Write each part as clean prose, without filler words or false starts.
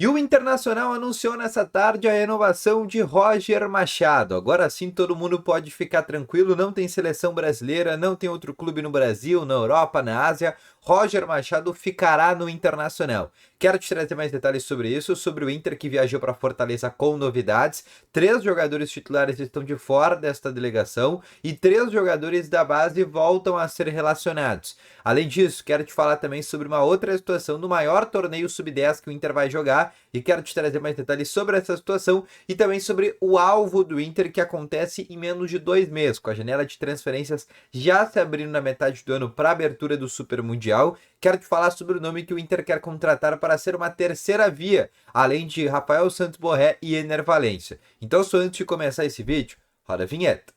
E o Internacional anunciou nessa tarde a renovação de Roger Machado. Agora sim todo mundo pode ficar tranquilo, não tem seleção brasileira, não tem outro clube no Brasil, na Europa, na Ásia. Roger Machado ficará no Internacional. Quero te trazer mais detalhes sobre isso, sobre o Inter que viajou para Fortaleza com novidades. 3 jogadores titulares estão de fora desta delegação e 3 jogadores da base voltam a ser relacionados. Além disso, quero te falar também sobre uma outra situação do maior torneio sub-10 que o Inter vai jogar e quero te trazer mais detalhes sobre essa situação e também sobre o alvo do Inter que acontece em menos de 2 meses, com a janela de transferências já se abrindo na metade do ano para a abertura do Super Mundial. Quero te falar sobre o nome que o Inter quer contratar para ser uma terceira via, além de Rafael Santos Borré e Ener Valencia. Então, só antes de começar esse vídeo, roda a vinheta.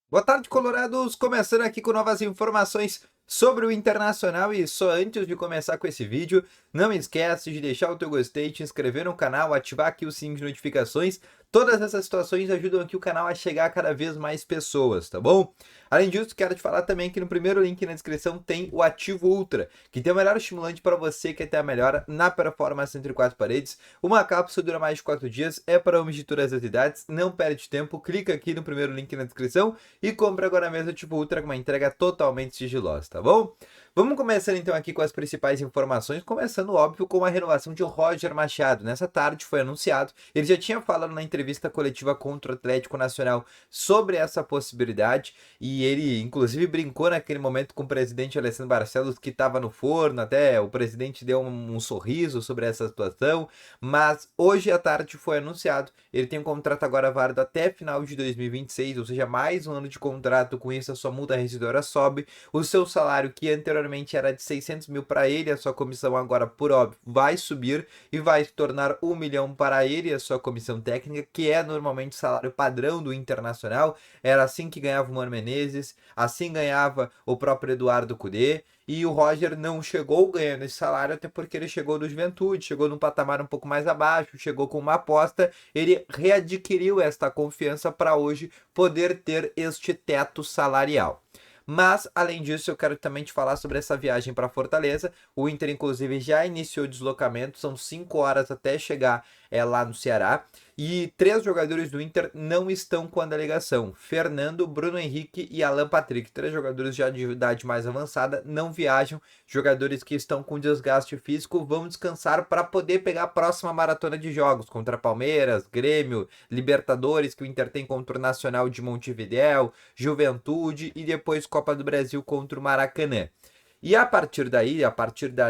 Boa tarde, Colorados! Começando aqui com novas informações sobre o Internacional e só antes de começar com esse vídeo, não esquece de deixar o teu gostei, te inscrever no canal, ativar aqui o sininho de notificações. Todas essas situações ajudam aqui o canal a chegar a cada vez mais pessoas, tá bom? Além disso, quero te falar também que no primeiro link na descrição tem o Ativo Ultra, que tem o melhor estimulante para você que quer ter a melhora na performance entre 4 paredes. Uma cápsula dura mais de 4 dias, é para homens de todas as idades, não perde tempo, clica aqui no primeiro link na descrição e compra agora mesmo o Ativo Ultra com uma entrega totalmente sigilosa, tá bom? Vamos começar então aqui com as principais informações, começando óbvio com a renovação de Roger Machado. Nessa tarde foi anunciado, ele já tinha falado na entrevista coletiva contra o Atlético Nacional sobre essa possibilidade e ele inclusive brincou naquele momento com o presidente Alessandro Barcelos que estava no forno, até o presidente deu um sorriso sobre essa situação, mas hoje à tarde foi anunciado, ele tem um contrato agora válido até final de 2026, ou seja, mais um ano de contrato, com isso a sua multa rescisória sobe, o seu salário que anteriormente era de 600 mil para ele, a sua comissão agora, por óbvio, vai subir e vai se tornar 1 milhão para ele, a sua comissão técnica, que é normalmente o salário padrão do Internacional. Era assim que ganhava o Mano Menezes, assim ganhava o próprio Eduardo Cudê, e o Roger não chegou ganhando esse salário, até porque ele chegou do Juventude, chegou num patamar um pouco mais abaixo, chegou com uma aposta, ele readquiriu esta confiança para hoje poder ter este teto salarial. Mas, além disso, eu quero também te falar sobre essa viagem para Fortaleza. O Inter, inclusive, já iniciou o deslocamento, são 5 horas até chegar lá no Ceará. E 3 jogadores do Inter não estão com a delegação: Fernando, Bruno Henrique e Alan Patrick. 3 jogadores já de idade mais avançada não viajam. Jogadores que estão com desgaste físico vão descansar para poder pegar a próxima maratona de jogos contra Palmeiras, Grêmio, Libertadores, que o Inter tem contra o Nacional de Montevidéu, Juventude e depois Copa do Brasil contra o Maracanã. E a partir daí, a partir da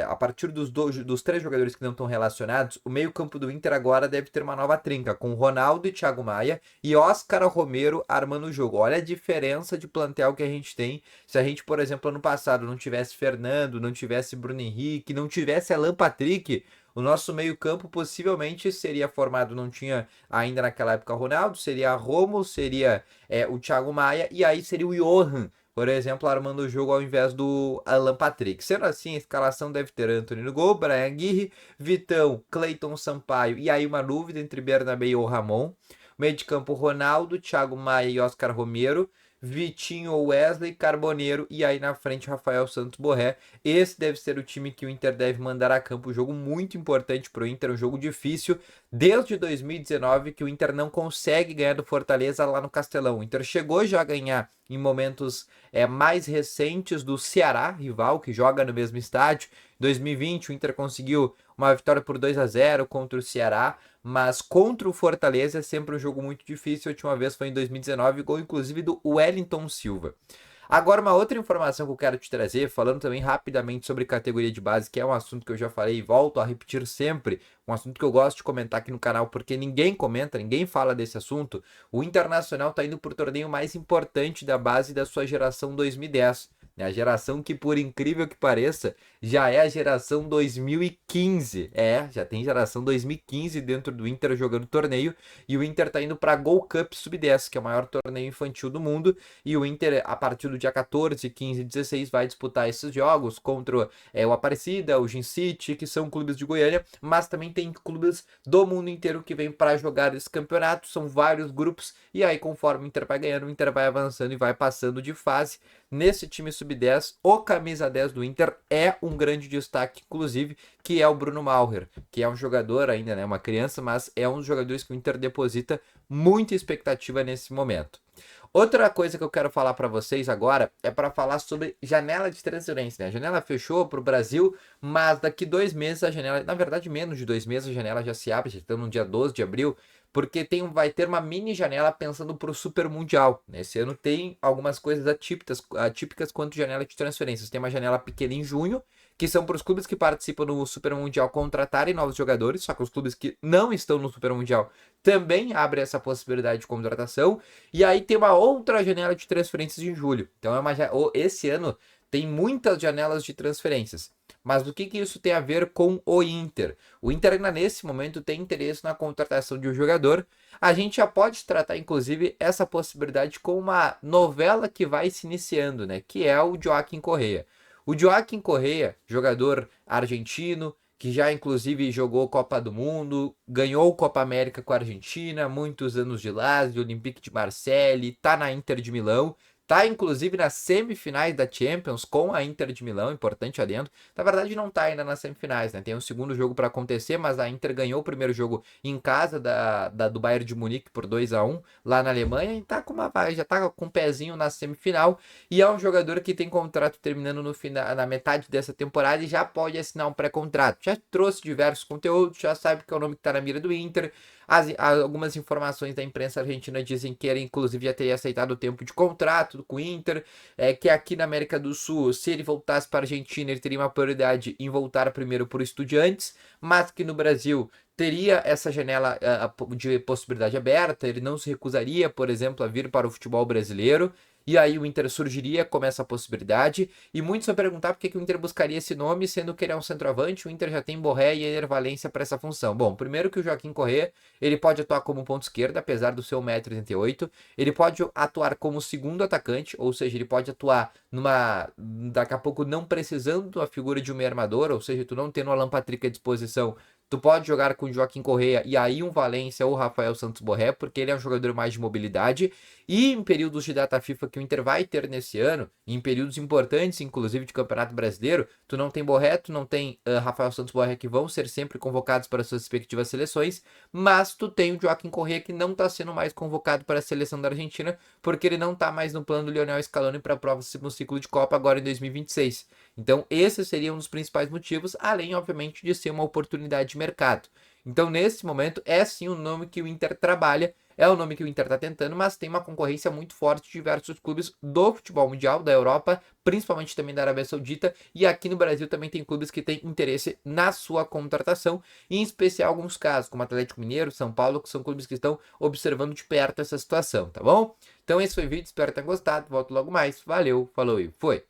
a partir dos 3 jogadores que não estão relacionados, o meio-campo do Inter agora deve ter uma nova trinca, com Ronaldo e Thiago Maia e Óscar Romero armando o jogo. Olha a diferença de plantel que a gente tem. Se a gente, por exemplo, ano passado não tivesse Fernando, não tivesse Bruno Henrique, não tivesse Alan Patrick, o nosso meio-campo possivelmente seria formado, não tinha ainda naquela época Ronaldo, seria Romo, seria o Thiago Maia e aí seria o Johan, por exemplo, armando o jogo ao invés do Alan Patrick. Sendo assim, a escalação deve ter Antony no gol, Brian Aguirre, Vitão, Cleiton Sampaio e aí uma dúvida entre Bernabé ou Ramon. Meio de campo, Ronaldo, Thiago Maia e Oscar Romero. Vitinho ou Wesley, Carboneiro e aí na frente Rafael Santos Borré. Esse deve ser o time que o Inter deve mandar a campo. Um jogo muito importante para o Inter, um jogo difícil. Desde 2019 que o Inter não consegue ganhar do Fortaleza lá no Castelão. O Inter chegou já a ganhar em momentos mais recentes do Ceará, rival, que joga no mesmo estádio. Em 2020 o Inter conseguiu uma vitória por 2-0 contra o Ceará, mas contra o Fortaleza é sempre um jogo muito difícil. A última vez foi em 2019, gol inclusive do Wellington Silva. Agora, uma outra informação que eu quero te trazer, falando também rapidamente sobre categoria de base, que é um assunto que eu já falei e volto a repetir sempre, um assunto que eu gosto de comentar aqui no canal, porque ninguém comenta, ninguém fala desse assunto. O Internacional está indo para o torneio mais importante da base da sua geração 2010. né? A geração que, por incrível que pareça, já é a geração 2015. Já tem geração 2015 dentro do Inter jogando torneio, e o Inter tá indo para a Gold Cup Sub-10, que é o maior torneio infantil do mundo, e o Inter, a partir do dia 14, 15 e 16, vai disputar esses jogos contra o Aparecida, o Gin City, que são clubes de Goiânia, mas também tem clubes do mundo inteiro que vêm para jogar esse campeonato. São vários grupos, e aí conforme o Inter vai ganhando, o Inter vai avançando e vai passando de fase. Nesse time sub-10, o camisa 10 do Inter é um grande destaque, inclusive, que é o Bruno Maurer, que é um jogador ainda, né, uma criança, mas é um dos jogadores que o Inter deposita muita expectativa nesse momento. Outra coisa que eu quero falar para vocês agora é para falar sobre janela de transferência, né? A janela fechou para o Brasil, mas daqui 2 meses a janela, na verdade menos de 2 meses a janela já se abre, já estamos no dia 12 de abril, porque vai ter uma mini janela pensando para o Super Mundial. Esse ano tem algumas coisas atípicas quanto janela de transferências. Tem uma janela pequena em junho, que são para os clubes que participam do Super Mundial contratarem novos jogadores, só que os clubes que não estão no Super Mundial também abrem essa possibilidade de contratação. E aí tem uma outra janela de transferências em julho. Então esse ano tem muitas janelas de transferências. Mas o que isso tem a ver com o Inter? O Inter ainda nesse momento tem interesse na contratação de um jogador. A gente já pode tratar, inclusive, essa possibilidade com uma novela que vai se iniciando, né? Que é o Joaquim Correa. O Joaquim Correa, jogador argentino, que já inclusive jogou Copa do Mundo, ganhou Copa América com a Argentina, muitos anos de Lazio, Olympique de Marseille, tá na Inter de Milão, tá inclusive nas semifinais da Champions com a Inter de Milão, importante adendo. Na verdade não tá ainda nas semifinais, né? Tem um segundo jogo para acontecer, mas a Inter ganhou o primeiro jogo em casa do Bayern de Munique por 2-1 lá na Alemanha, e tá já tá com um pezinho na semifinal, e é um jogador que tem contrato terminando na metade dessa temporada e já pode assinar um pré-contrato. Já trouxe diversos conteúdos, já sabe que é o nome que tá na mira do Inter. Algumas informações da imprensa argentina dizem que ele inclusive já teria aceitado o tempo de contrato com o Inter, que aqui na América do Sul, se ele voltasse para a Argentina, ele teria uma prioridade em voltar primeiro por Estudiantes, mas que no Brasil teria essa janela de possibilidade aberta, ele não se recusaria, por exemplo, a vir para o futebol brasileiro. E aí o Inter surgiria como essa possibilidade. E muitos vão perguntar por que o Inter buscaria esse nome, sendo que ele é um centroavante. O Inter já tem Borré e Ener Valencia para essa função. Bom, primeiro que o Joaquim Correa, ele pode atuar como ponto esquerda, apesar do seu 1,88 m. Ele pode atuar como segundo atacante, ou seja, ele pode atuar daqui a pouco não precisando da figura de um meio armador, ou seja, tu não tendo o Alan Patrick à disposição, tu pode jogar com o Joaquim Correa e aí um Valência ou Rafael Santos Borré, porque ele é um jogador mais de mobilidade. E em períodos de data FIFA que o Inter vai ter nesse ano, em períodos importantes, inclusive de Campeonato Brasileiro, tu não tem Borré, tu não tem Rafael Santos Borré, que vão ser sempre convocados para suas respectivas seleções, mas tu tem o Joaquim Correa, que não está sendo mais convocado para a seleção da Argentina, porque ele não está mais no plano do Lionel Scaloni para o próximo ciclo de Copa agora em 2026. Então esse seria um dos principais motivos, além obviamente de ser uma oportunidade de mercado. Então nesse momento é sim o nome que o Inter trabalha, é o nome que o Inter está tentando, mas tem uma concorrência muito forte de diversos clubes do futebol mundial, da Europa, principalmente também da Arábia Saudita, e aqui no Brasil também tem clubes que têm interesse na sua contratação, em especial alguns casos, como Atlético Mineiro, São Paulo, que são clubes que estão observando de perto essa situação, tá bom? Então esse foi o vídeo, espero que tenham gostado, volto logo mais, valeu, falou e foi!